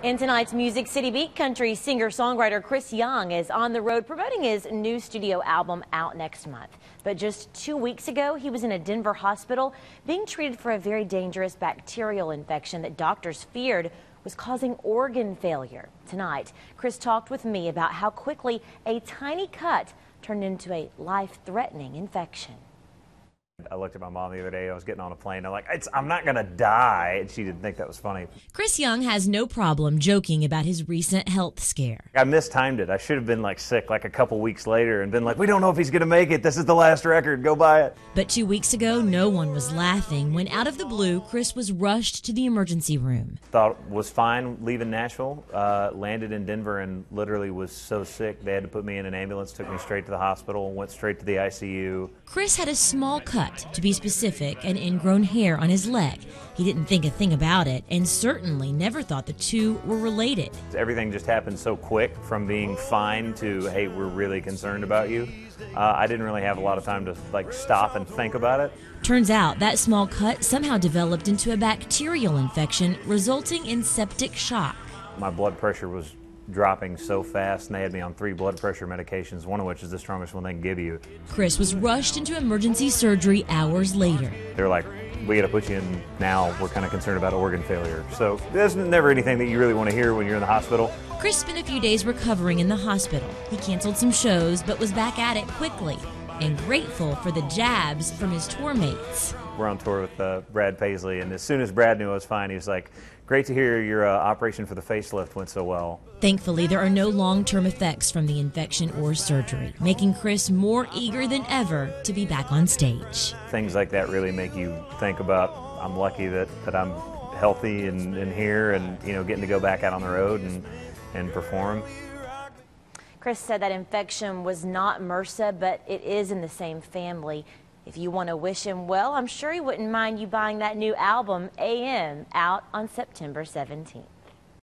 In tonight's Music City Beat, country singer-songwriter Chris Young is on the road promoting his new studio album out next month. But just 2 weeks ago, he was in a Denver hospital being treated for a very dangerous bacterial infection that doctors feared was causing organ failure. Tonight, Chris talked with me about how quickly a tiny cut turned into a life-threatening infection. I looked at my mom the other day. I was getting on a plane. I'm like, I'm not going to die. And she didn't think that was funny. Chris Young has no problem joking about his recent health scare. I mistimed it. I should have been sick a couple weeks later and been like, we don't know if he's going to make it. This is the last record. Go buy it. But 2 weeks ago, no one was laughing when out of the blue, Chris was rushed to the emergency room. Thought was fine leaving Nashville. Landed in Denver and literally was so sick. They had to put me in an ambulance, took me straight to the hospital, went straight to the ICU. Chris had a small cut, to be specific, and ingrown hair on his leg. He didn't think a thing about it and certainly never thought the two were related. Everything just happened so quick, from being fine to, hey, we're really concerned about you. I didn't really have a lot of time to stop and think about it. Turns out that small cut somehow developed into a bacterial infection, resulting in septic shock. My blood pressure was dropping so fast, and they had me on 3 blood pressure medications, one of which is the strongest one they can give you. Chris was rushed into emergency surgery hours later. They're like, we got to put you in now. We're kind of concerned about organ failure. So there's never anything that you really want to hear when you're in the hospital. Chris spent a few days recovering in the hospital. He canceled some shows, but was back at it quickly and grateful for the jabs from his tour mates. We're on tour with Brad Paisley, and as soon as Brad knew I was fine, he was like, great to hear your operation for the facelift went so well. Thankfully, there are no long-term effects from the infection or surgery, making Chris more eager than ever to be back on stage. Things like that really make you think about, I'm lucky that I'm healthy and here and getting to go back out on the road and perform. Chris said that infection was not MRSA, but it is in the same family. If you want to wish him well, I'm sure he wouldn't mind you buying that new album, AM, out on September 17th.